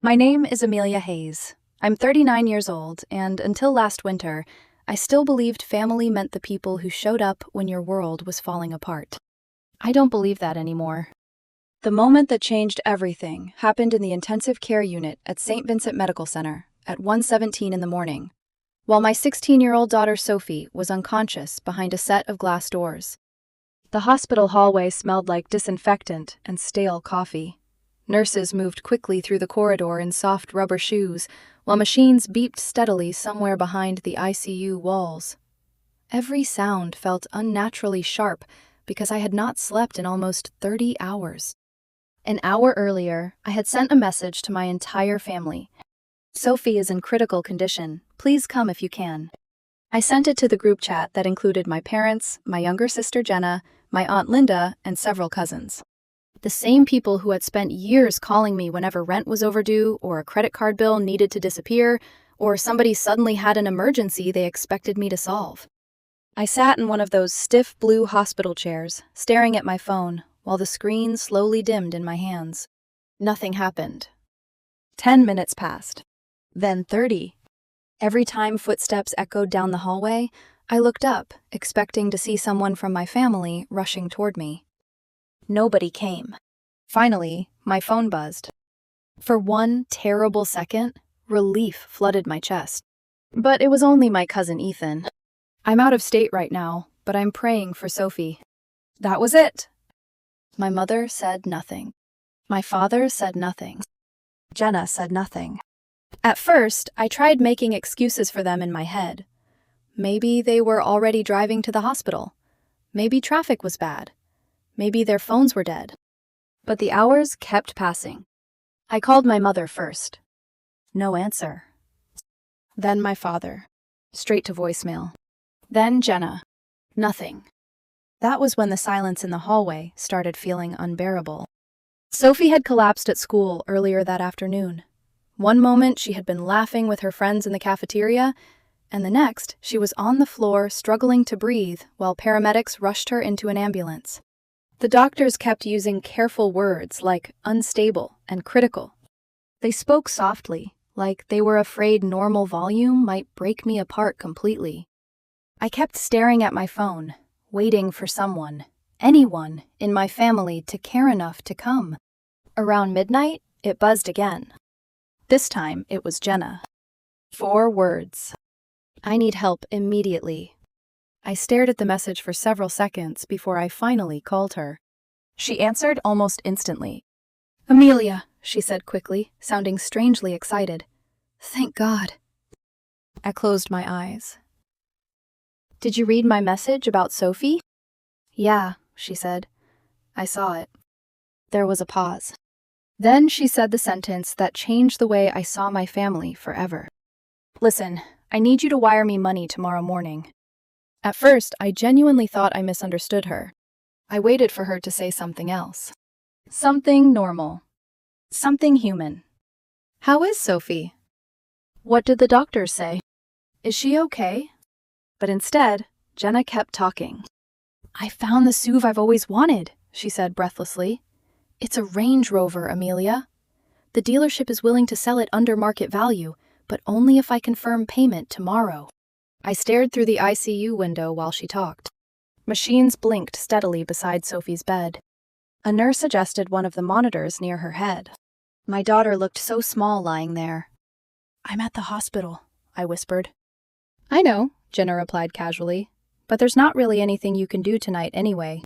My name is Amelia Hayes. I'm 39 years old, and until last winter, I still believed family meant the people who showed up when your world was falling apart. I don't believe that anymore. The moment that changed everything happened in the intensive care unit at St. Vincent Medical Center at 1:17 in the morning, while my 16-year-old daughter Sophie was unconscious behind a set of glass doors. The hospital hallway smelled like disinfectant and stale coffee. Nurses moved quickly through the corridor in soft rubber shoes, while machines beeped steadily somewhere behind the ICU walls. Every sound felt unnaturally sharp because I had not slept in almost 30 hours. An hour earlier, I had sent a message to my entire family. Sophie is in critical condition. Please come if you can. I sent it to the group chat that included my parents, my younger sister Jenna, my aunt Linda, and several cousins. The same people who had spent years calling me whenever rent was overdue, or a credit card bill needed to disappear, or somebody suddenly had an emergency they expected me to solve. I sat in one of those stiff blue hospital chairs, staring at my phone, while the screen slowly dimmed in my hands. Nothing happened. 10 minutes passed. Then 30. Every time footsteps echoed down the hallway, I looked up, expecting to see someone from my family rushing toward me. Nobody came. Finally, my phone buzzed. For one terrible second, relief flooded my chest. But it was only my cousin Ethan. I'm out of state right now, but I'm praying for Sophie. That was it. My mother said nothing. My father said nothing. Jenna said nothing. At first, I tried making excuses for them in my head. Maybe they were already driving to the hospital. Maybe traffic was bad. Maybe their phones were dead. But the hours kept passing. I called my mother first. No answer. Then my father. Straight to voicemail. Then Jenna. Nothing. That was when the silence in the hallway started feeling unbearable. Sophie had collapsed at school earlier that afternoon. One moment she had been laughing with her friends in the cafeteria, and the next she was on the floor struggling to breathe while paramedics rushed her into an ambulance. The doctors kept using careful words like unstable and critical. They spoke softly, like they were afraid normal volume might break me apart completely. I kept staring at my phone, waiting for someone, anyone, in my family to care enough to come. Around midnight, it buzzed again. This time, it was Jenna. 4 words. I need help immediately. I stared at the message for several seconds before I finally called her. She answered almost instantly. Amelia, she said quickly, sounding strangely excited. Thank God. I closed my eyes. Did you read my message about Sophie? Yeah, she said. I saw it. There was a pause. Then she said the sentence that changed the way I saw my family forever. Listen, I need you to wire me money tomorrow morning. At first, I genuinely thought I misunderstood her. I waited for her to say something else. Something normal. Something human. How is Sophie? What did the doctors say? Is she okay? But instead, Jenna kept talking. I found the SUV I've always wanted, she said breathlessly. It's a Range Rover, Amelia. The dealership is willing to sell it under market value, but only if I confirm payment tomorrow. I stared through the ICU window while she talked. Machines blinked steadily beside Sophie's bed. A nurse adjusted one of the monitors near her head. My daughter looked so small lying there. I'm at the hospital, I whispered. I know, Jenna replied casually, but there's not really anything you can do tonight anyway.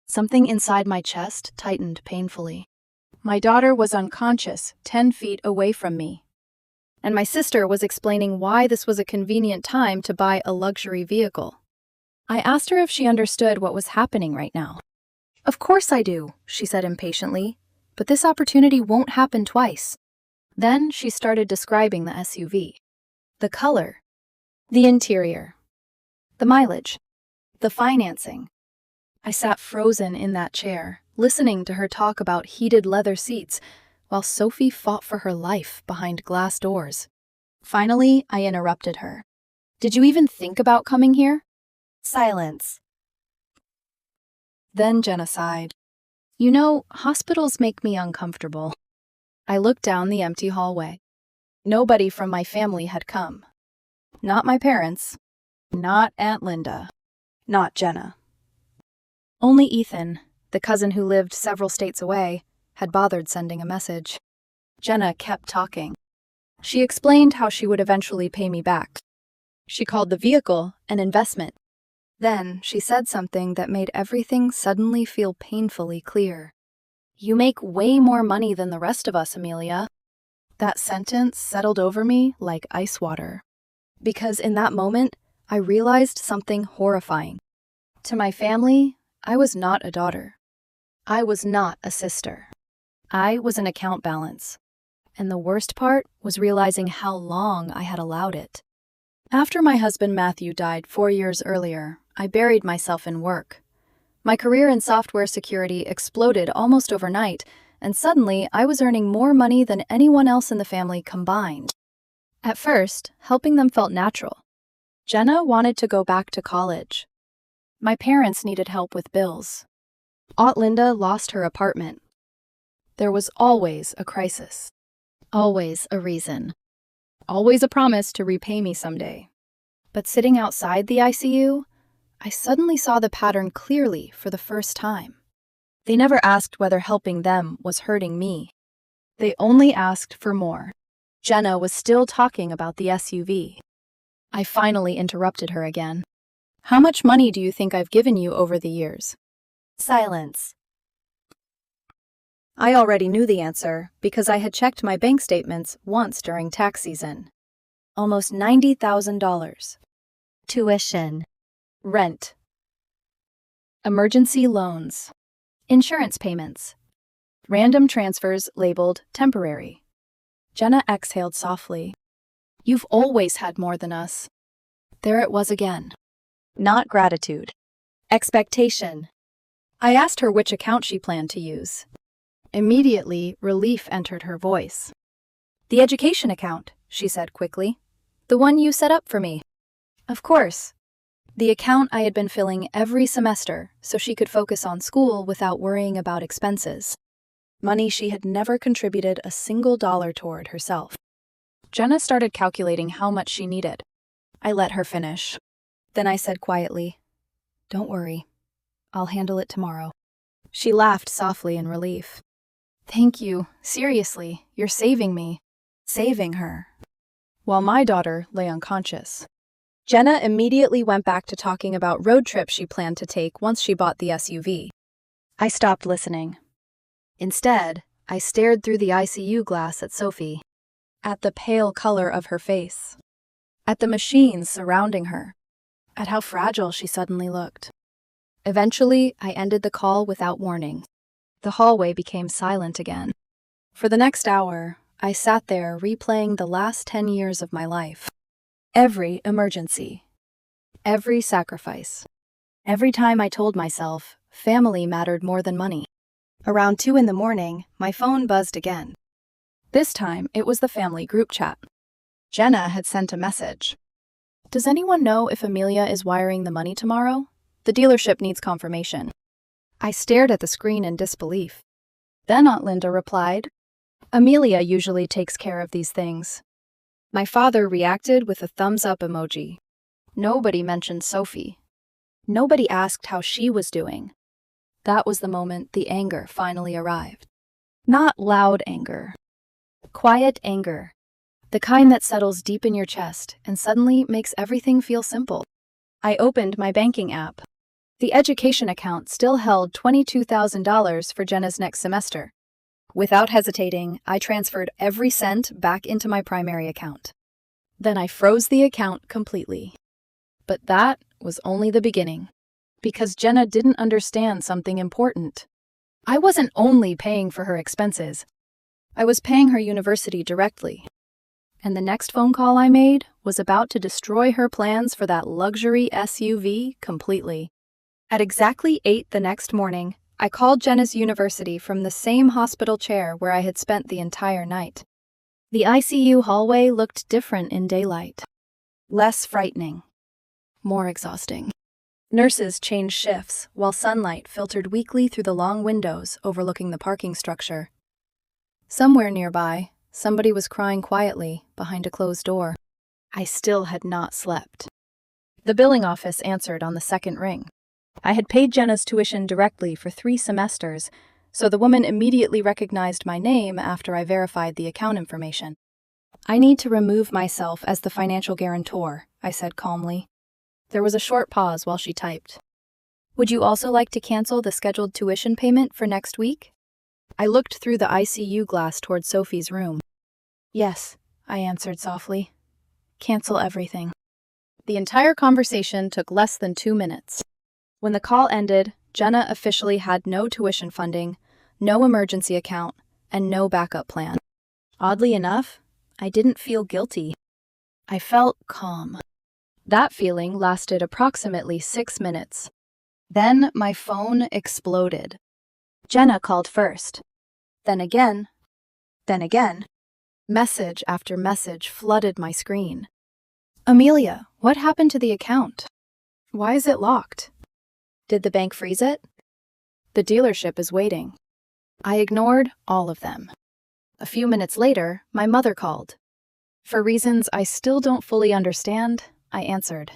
Something inside my chest tightened painfully. My daughter was unconscious, 10 feet away from me. And my sister was explaining why this was a convenient time to buy a luxury vehicle. I asked her if she understood what was happening right now. Of course I do, she said impatiently, but this opportunity won't happen twice. Then she started describing the SUV. The color, the interior, the mileage, the financing. I sat frozen in that chair, listening to her talk about heated leather seats, while Sophie fought for her life behind glass doors. Finally, I interrupted her. Did you even think about coming here? Silence. Then Jenna sighed. You know, hospitals make me uncomfortable. I looked down the empty hallway. Nobody from my family had come. Not my parents. Not Aunt Linda. Not Jenna. Only Ethan, the cousin who lived several states away, had bothered sending a message. Jenna kept talking. She explained how she would eventually pay me back. She called the vehicle an investment. Then she said something that made everything suddenly feel painfully clear. "You make way more money than the rest of us, Amelia." That sentence settled over me like ice water. Because in that moment, I realized something horrifying. To my family, I was not a daughter. I was not a sister. I was an account balance. And the worst part was realizing how long I had allowed it. After my husband Matthew died 4 years earlier, I buried myself in work. My career in software security exploded almost overnight, and suddenly I was earning more money than anyone else in the family combined. At first, helping them felt natural. Jenna wanted to go back to college. My parents needed help with bills. Aunt Linda lost her apartment. There was always a crisis. Always a reason. Always a promise to repay me someday. But sitting outside the ICU, I suddenly saw the pattern clearly for the first time. They never asked whether helping them was hurting me. They only asked for more. Jenna was still talking about the SUV. I finally interrupted her again. "How much money do you think I've given you over the years?" Silence. I already knew the answer because I had checked my bank statements once during tax season. Almost $90,000. Tuition. Rent. Emergency loans. Insurance payments. Random transfers labeled temporary. Jenna exhaled softly. "You've always had more than us." There it was again. Not gratitude. Expectation. I asked her which account she planned to use. Immediately, relief entered her voice. "The education account," she said quickly. "The one you set up for me." Of course. The account I had been filling every semester so she could focus on school without worrying about expenses. Money she had never contributed a single dollar toward herself. Jenna started calculating how much she needed. I let her finish. Then I said quietly, "Don't worry. I'll handle it tomorrow." She laughed softly in relief. "Thank you. Seriously, you're saving me." Saving her. While my daughter lay unconscious. Jenna immediately went back to talking about road trips she planned to take once she bought the SUV. I stopped listening. Instead, I stared through the ICU glass at Sophie. At the pale color of her face. At the machines surrounding her. At how fragile she suddenly looked. Eventually, I ended the call without warning. The hallway became silent again. For the next hour, I sat there replaying the last 10 years of my life. Every emergency. Every sacrifice. Every time I told myself, family mattered more than money. Around 2 in the morning, my phone buzzed again. This time, it was the family group chat. Jenna had sent a message. "Does anyone know if Amelia is wiring the money tomorrow? The dealership needs confirmation." I stared at the screen in disbelief. Then Aunt Linda replied, "Amelia usually takes care of these things." My father reacted with a thumbs-up emoji. Nobody mentioned Sophie. Nobody asked how she was doing. That was the moment the anger finally arrived. Not loud anger. Quiet anger. The kind that settles deep in your chest and suddenly makes everything feel simple. I opened my banking app. The education account still held $22,000 for Jenna's next semester. Without hesitating, I transferred every cent back into my primary account. Then I froze the account completely. But that was only the beginning. Because Jenna didn't understand something important. I wasn't only paying for her expenses. I was paying her university directly. And the next phone call I made was about to destroy her plans for that luxury SUV completely. At exactly 8 the next morning, I called Jenna's university from the same hospital chair where I had spent the entire night. The ICU hallway looked different in daylight. Less frightening. More exhausting. Nurses changed shifts while sunlight filtered weakly through the long windows overlooking the parking structure. Somewhere nearby, somebody was crying quietly behind a closed door. I still had not slept. The billing office answered on the second ring. I had paid Jenna's tuition directly for 3 semesters, so the woman immediately recognized my name after I verified the account information. "I need to remove myself as the financial guarantor," I said calmly. There was a short pause while she typed. "Would you also like to cancel the scheduled tuition payment for next week?" I looked through the ICU glass toward Sophie's room. "Yes," I answered softly. "Cancel everything." The entire conversation took less than 2 minutes. When the call ended, Jenna officially had no tuition funding, no emergency account, and no backup plan. Oddly enough, I didn't feel guilty. I felt calm. That feeling lasted approximately 6 minutes. Then my phone exploded. Jenna called first. Then again. Then again. Message after message flooded my screen. "Amelia, what happened to the account? Why is it locked? Did the bank freeze it? The dealership is waiting." I ignored all of them. A few minutes later, my mother called. For reasons I still don't fully understand, I answered.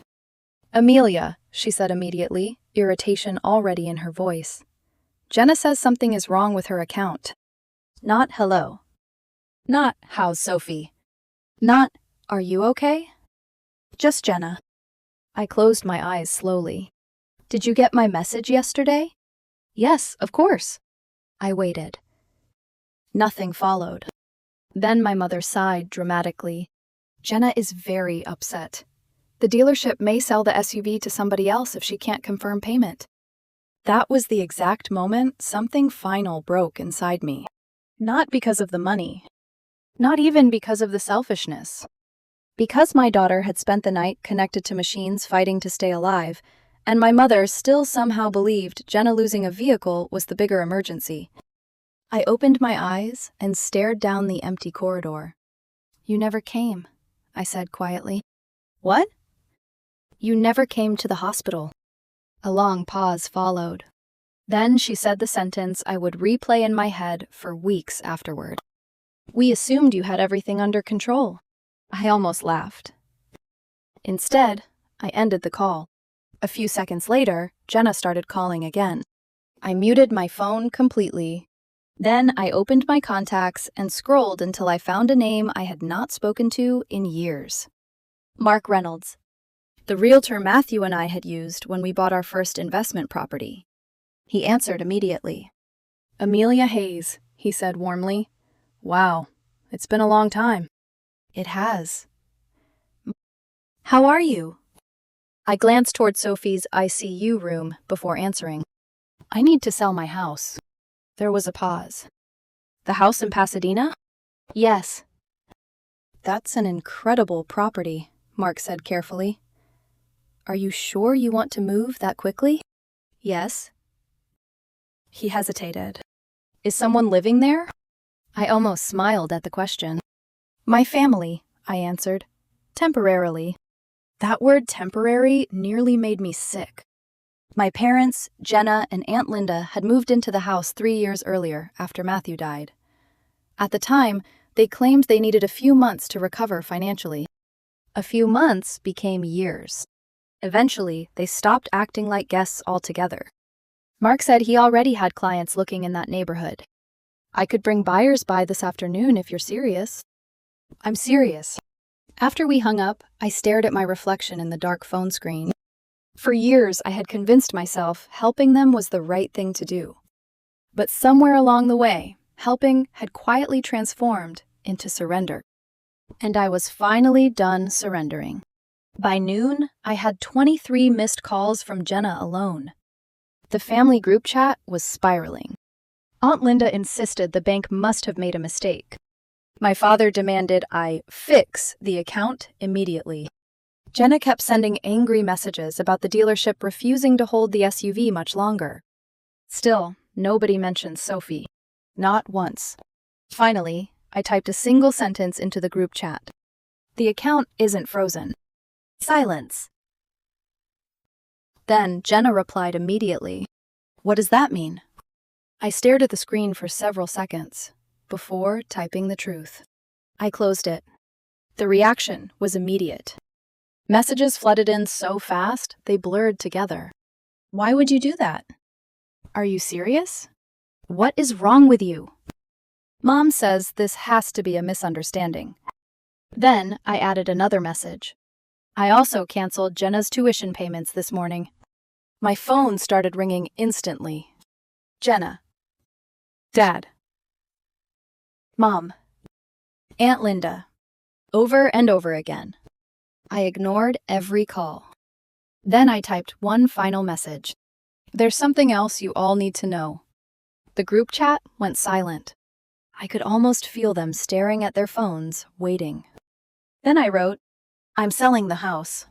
"Amelia," she said immediately, irritation already in her voice. "Jenna says something is wrong with her account." Not hello. Not how's Sophie. Not are you okay? Just Jenna. I closed my eyes slowly. "Did you get my message yesterday?" "Yes, of course." I waited. Nothing followed. Then my mother sighed dramatically. "Jenna is very upset. The dealership may sell the SUV to somebody else if she can't confirm payment." That was the exact moment something final broke inside me. Not because of the money. Not even because of the selfishness. Because my daughter had spent the night connected to machines fighting to stay alive, and my mother still somehow believed Jenna losing a vehicle was the bigger emergency. I opened my eyes and stared down the empty corridor. "You never came," I said quietly. "What?" "You never came to the hospital." A long pause followed. Then she said the sentence I would replay in my head for weeks afterward. "We assumed you had everything under control." I almost laughed. Instead, I ended the call. A few seconds later, Jenna started calling again. I muted my phone completely. Then I opened my contacts and scrolled until I found a name I had not spoken to in years. Mark Reynolds. The realtor Matthew and I had used when we bought our first investment property. He answered immediately. "Amelia Hayes," he said warmly. "Wow, it's been a long time." "It has." "How are you?" I glanced toward Sophie's ICU room before answering. "I need to sell my house." There was a pause. "The house in Pasadena?" "Yes." "That's an incredible property," Mark said carefully. "Are you sure you want to move that quickly?" "Yes." He hesitated. "Is someone living there?" I almost smiled at the question. "My family," I answered. "Temporarily." That word temporary nearly made me sick. My parents, Jenna, and Aunt Linda had moved into the house 3 years earlier after Matthew died. At the time, they claimed they needed a few months to recover financially. A few months became years. Eventually, they stopped acting like guests altogether. Mark said he already had clients looking in that neighborhood. "I could bring buyers by this afternoon if you're serious." "I'm serious." After we hung up, I stared at my reflection in the dark phone screen. For years, I had convinced myself helping them was the right thing to do. But somewhere along the way, helping had quietly transformed into surrender. And I was finally done surrendering. By noon, I had 23 missed calls from Jenna alone. The family group chat was spiraling. Aunt Linda insisted the bank must have made a mistake. My father demanded I fix the account immediately. Jenna kept sending angry messages about the dealership refusing to hold the SUV much longer. Still, nobody mentioned Sophie. Not once. Finally, I typed a single sentence into the group chat. "The account isn't frozen." Silence. Then Jenna replied immediately. "What does that mean?" I stared at the screen for several seconds. before typing the truth. I closed it. The reaction was immediate. Messages flooded in so fast, they blurred together. Why would you do that? Are you serious? What is wrong with you? Mom says this has to be a misunderstanding. Then I added another message. I also canceled Jenna's tuition payments this morning. My phone started ringing instantly. Jenna. Dad. Mom. Aunt Linda. Over and over again. I ignored every call. Then I typed one final message. There's something else you all need to know. The group chat went silent. I could almost feel them staring at their phones, waiting. Then I wrote, I'm selling the house.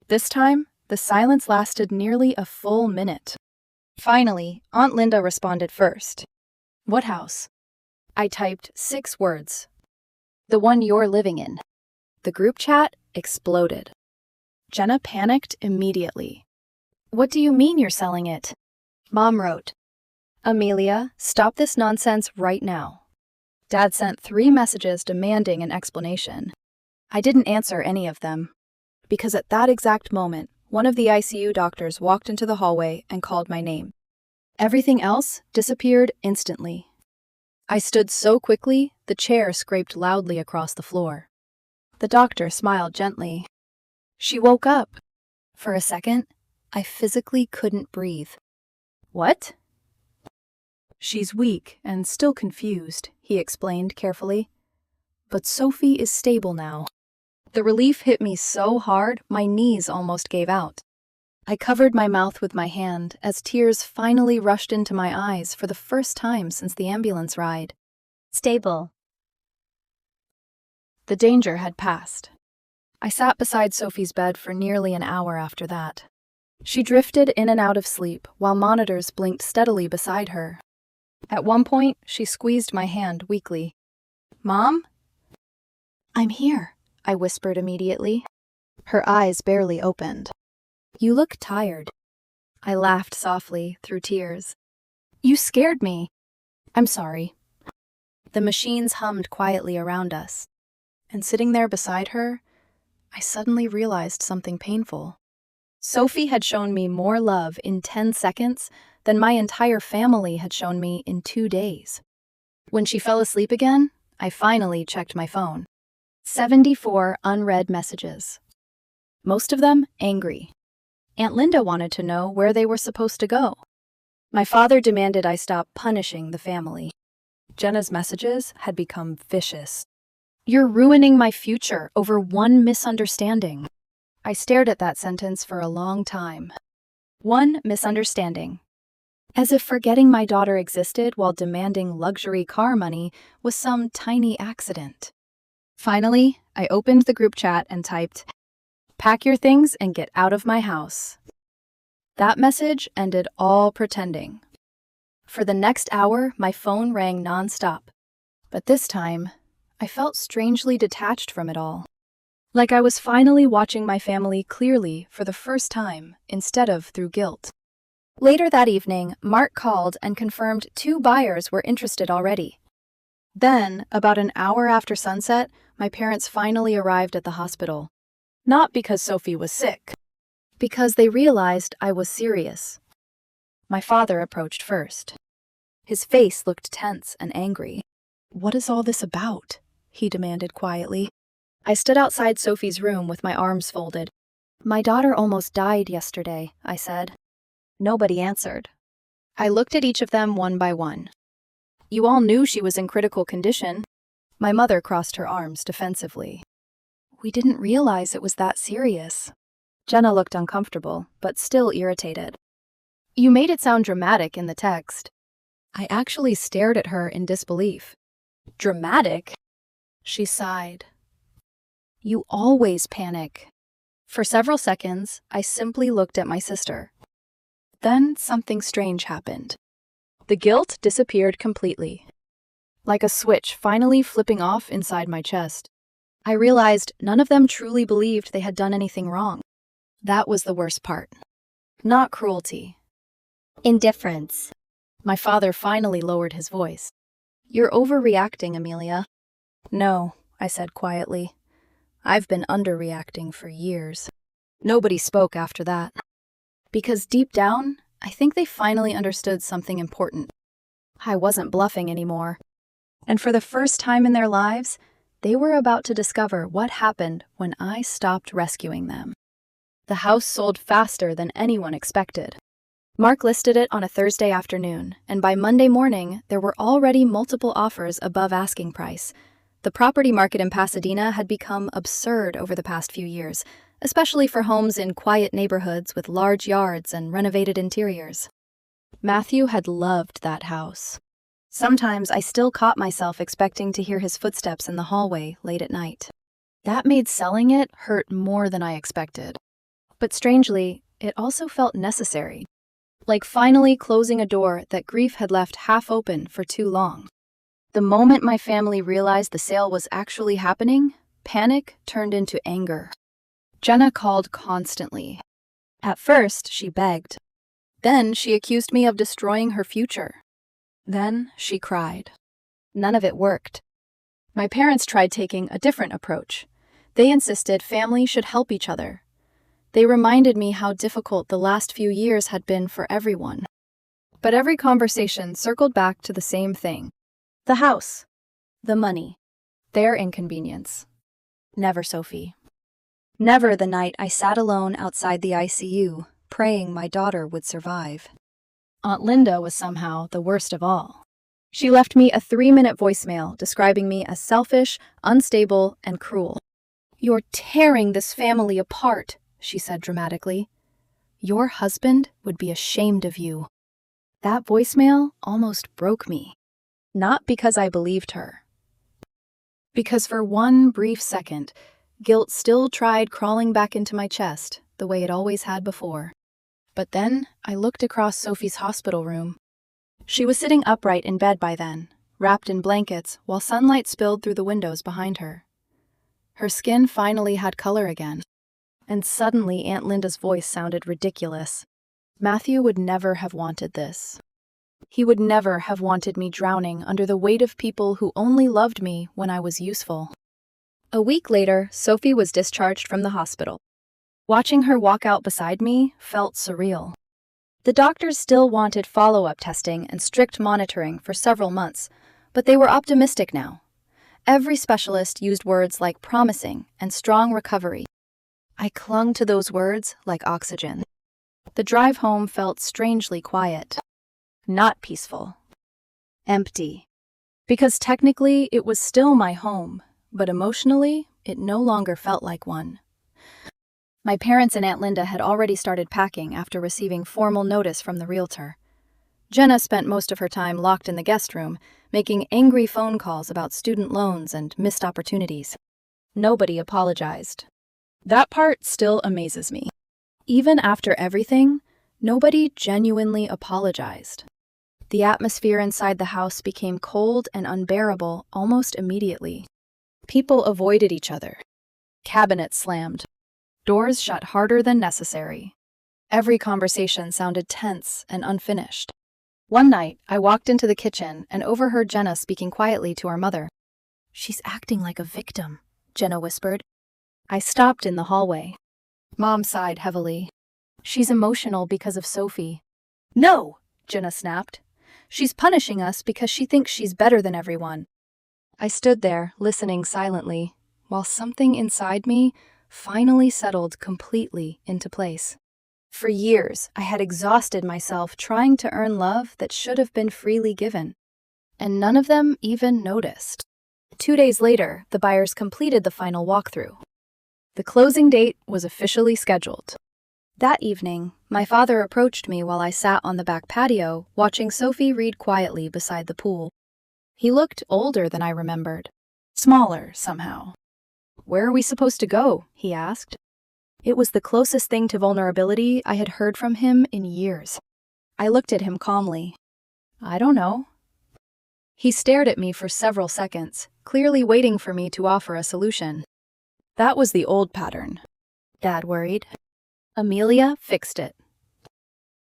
This time, the silence lasted nearly a full minute. Finally, Aunt Linda responded first. What house? I typed 6 words. The one you're living in. The group chat exploded. Jenna panicked immediately. What do you mean you're selling it? Mom wrote, Amelia, stop this nonsense right now. Dad sent 3 messages demanding an explanation. I didn't answer any of them, because at that exact moment, one of the ICU doctors walked into the hallway and called my name. Everything else disappeared instantly. I stood so quickly, the chair scraped loudly across the floor. The doctor smiled gently. She woke up. For a second, I physically couldn't breathe. What? She's weak and still confused, he explained carefully. But Sophie is stable now. The relief hit me so hard, my knees almost gave out. I covered my mouth with my hand as tears finally rushed into my eyes for the first time since the ambulance ride. Stable. The danger had passed. I sat beside Sophie's bed for nearly an hour after that. She drifted in and out of sleep while monitors blinked steadily beside her. At one point, she squeezed my hand weakly. Mom? I'm here, I whispered immediately. Her eyes barely opened. You look tired. I laughed softly through tears. You scared me. I'm sorry. The machines hummed quietly around us. And sitting there beside her, I suddenly realized something painful. Sophie had shown me more love in 10 seconds than my entire family had shown me in 2 days. When she fell asleep again, I finally checked my phone. 74 unread messages. Most of them angry. Aunt Linda wanted to know where they were supposed to go. My father demanded I stop punishing the family. Jenna's messages had become vicious. You're ruining my future over one misunderstanding. I stared at that sentence for a long time. One misunderstanding. As if forgetting my daughter existed while demanding luxury car money was some tiny accident. Finally, I opened the group chat and typed, "Pack your things and get out of my house." That message ended all pretending. For the next hour, my phone rang nonstop. But this time, I felt strangely detached from it all. Like I was finally watching my family clearly for the first time instead of through guilt. Later that evening, Mark called and confirmed 2 buyers were interested already. Then, about an hour after sunset, my parents finally arrived at the hospital. Not because Sophie was sick, because they realized I was serious. My father approached first. His face looked tense and angry. "What is all this about?" he demanded quietly. I stood outside Sophie's room with my arms folded. "My daughter almost died yesterday," I said. Nobody answered. I looked at each of them one by one. "You all knew she was in critical condition." My mother crossed her arms defensively. "We didn't realize it was that serious." Jenna looked uncomfortable, but still irritated. "You made it sound dramatic in the text." I actually stared at her in disbelief. "Dramatic?" She sighed. "You always panic." For several seconds, I simply looked at my sister. Then something strange happened. The guilt disappeared completely. Like a switch finally flipping off inside my chest. I realized none of them truly believed they had done anything wrong. That was the worst part. Not cruelty. Indifference. My father finally lowered his voice. You're overreacting, Amelia. No, I said quietly. I've been underreacting for years. Nobody spoke after that. Because deep down, I think they finally understood something important. I wasn't bluffing anymore. And for the first time in their lives, they were about to discover what happened when I stopped rescuing them. The house sold faster than anyone expected. Mark listed it on a Thursday afternoon, and by Monday morning, there were already multiple offers above asking price. The property market in Pasadena had become absurd over the past few years, especially for homes in quiet neighborhoods with large yards and renovated interiors. Matthew had loved that house. Sometimes I still caught myself expecting to hear his footsteps in the hallway late at night. That made selling it hurt more than I expected. But strangely, it also felt necessary. Like finally closing a door that grief had left half open for too long. The moment my family realized the sale was actually happening, panic turned into anger. Jenna called constantly. At first, she begged. Then she accused me of destroying her future. Then she cried. None of it worked. My parents tried taking a different approach. They insisted family should help each other. They reminded me how difficult the last few years had been for everyone. But every conversation circled back to the same thing. The house. The money. Their inconvenience. Never Sophie. Never the night I sat alone outside the ICU, praying my daughter would survive. Aunt Linda was somehow the worst of all. She left me a 3-minute voicemail describing me as selfish, unstable, and cruel. "You're tearing this family apart," she said dramatically. "Your husband would be ashamed of you." That voicemail almost broke me. Not because I believed her. Because for one brief second, guilt still tried crawling back into my chest the way it always had before. But then I looked across Sophie's hospital room. She was sitting upright in bed by then, wrapped in blankets while sunlight spilled through the windows behind her. Her skin finally had color again. And suddenly Aunt Linda's voice sounded ridiculous. Matthew would never have wanted this. He would never have wanted me drowning under the weight of people who only loved me when I was useful. A week later, Sophie was discharged from the hospital. Watching her walk out beside me felt surreal. The doctors still wanted follow-up testing and strict monitoring for several months, but they were optimistic now. Every specialist used words like promising and strong recovery. I clung to those words like oxygen. The drive home felt strangely quiet. Not peaceful. Empty. Because technically it was still my home, but emotionally it no longer felt like one. My parents and Aunt Linda had already started packing after receiving formal notice from the realtor. Jenna spent most of her time locked in the guest room, making angry phone calls about student loans and missed opportunities. Nobody apologized. That part still amazes me. Even after everything, nobody genuinely apologized. The atmosphere inside the house became cold and unbearable almost immediately. People avoided each other. Cabinets slammed. Doors shut harder than necessary. Every conversation sounded tense and unfinished. One night, I walked into the kitchen and overheard Jenna speaking quietly to our mother. "She's acting like a victim," Jenna whispered. I stopped in the hallway. Mom sighed heavily. "She's emotional because of Sophie." "No," Jenna snapped. "She's punishing us because she thinks she's better than everyone." I stood there, listening silently, while something inside me finally settled completely into place. For years, I had exhausted myself trying to earn love that should have been freely given. And none of them even noticed. 2 days later, the buyers completed the final walkthrough. The closing date was officially scheduled. That evening, my father approached me while I sat on the back patio, watching Sophie read quietly beside the pool. He looked older than I remembered. Smaller, somehow. "Where are we supposed to go?" he asked. It was the closest thing to vulnerability I had heard from him in years. I looked at him calmly. "I don't know." He stared at me for several seconds, clearly waiting for me to offer a solution. That was the old pattern. Dad worried. Amelia fixed it.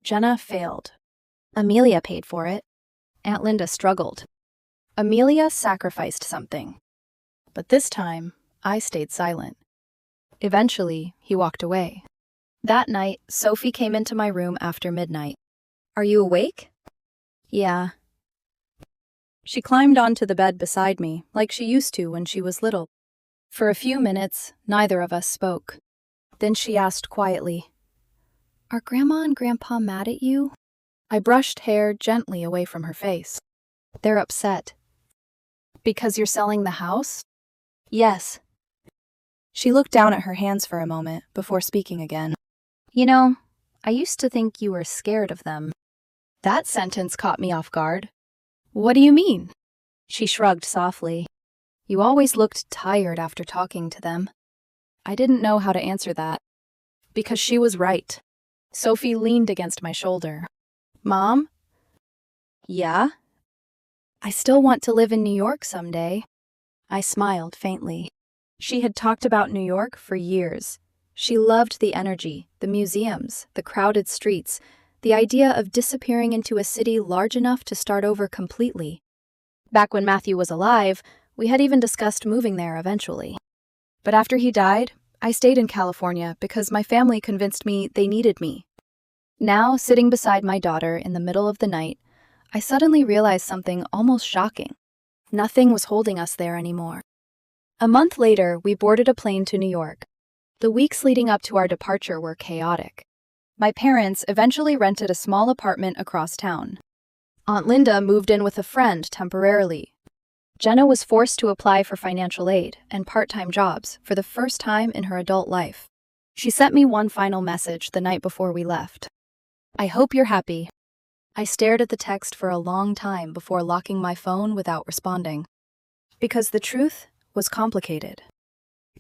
Jenna failed. Amelia paid for it. Aunt Linda struggled. Amelia sacrificed something. But this time, I stayed silent. Eventually, he walked away. That night, Sophie came into my room after midnight. "Are you awake?" "Yeah." She climbed onto the bed beside me, like she used to when she was little. For a few minutes, neither of us spoke. Then she asked quietly, "Are Grandma and Grandpa mad at you?" I brushed hair gently away from her face. "They're upset." "Because you're selling the house?" "Yes." She looked down at her hands for a moment before speaking again. "You know, I used to think you were scared of them." That sentence caught me off guard. "What do you mean?" She shrugged softly. "You always looked tired after talking to them." I didn't know how to answer that. Because she was right. Sophie leaned against my shoulder. "Mom?" "Yeah?" "I still want to live in New York someday." I smiled faintly. She had talked about New York for years. She loved the energy, the museums, the crowded streets, the idea of disappearing into a city large enough to start over completely. Back when Matthew was alive, we had even discussed moving there eventually. But after he died, I stayed in California because my family convinced me they needed me. Now, sitting beside my daughter in the middle of the night, I suddenly realized something almost shocking. Nothing was holding us there anymore. A month later, we boarded a plane to New York. The weeks leading up to our departure were chaotic. My parents eventually rented a small apartment across town. Aunt Linda moved in with a friend temporarily. Jenna was forced to apply for financial aid and part-time jobs for the first time in her adult life. She sent me one final message the night before we left. "I hope you're happy." I stared at the text for a long time before locking my phone without responding. Because the truth was complicated.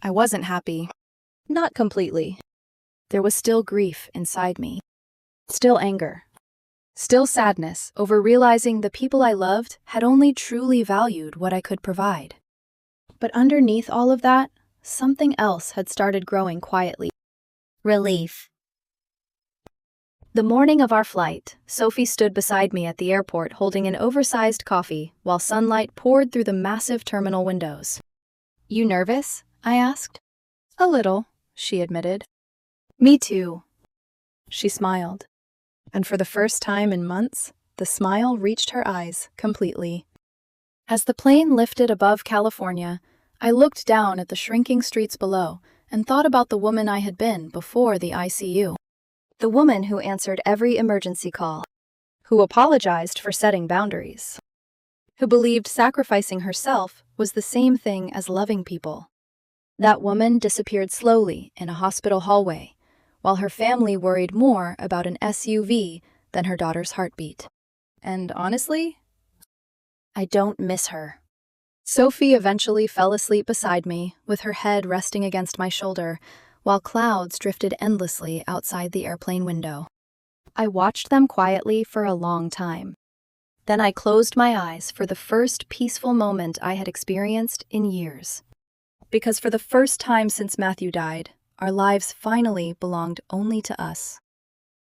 I wasn't happy. Not completely. There was still grief inside me. Still anger. Still sadness over realizing the people I loved had only truly valued what I could provide. But underneath all of that, something else had started growing quietly. Relief. The morning of our flight, Sophie stood beside me at the airport holding an oversized coffee while sunlight poured through the massive terminal windows. "You nervous?" I asked. "A little," she admitted. "Me too." She smiled. And for the first time in months, the smile reached her eyes completely. As the plane lifted above California, I looked down at the shrinking streets below and thought about the woman I had been before the ICU. The woman who answered every emergency call, who apologized for setting boundaries, who believed sacrificing herself was the same thing as loving people. That woman disappeared slowly in a hospital hallway, while her family worried more about an SUV than her daughter's heartbeat. And honestly, I don't miss her. Sophie eventually fell asleep beside me, with her head resting against my shoulder, while clouds drifted endlessly outside the airplane window. I watched them quietly for a long time. Then I closed my eyes for the first peaceful moment I had experienced in years. Because for the first time since Matthew died, our lives finally belonged only to us.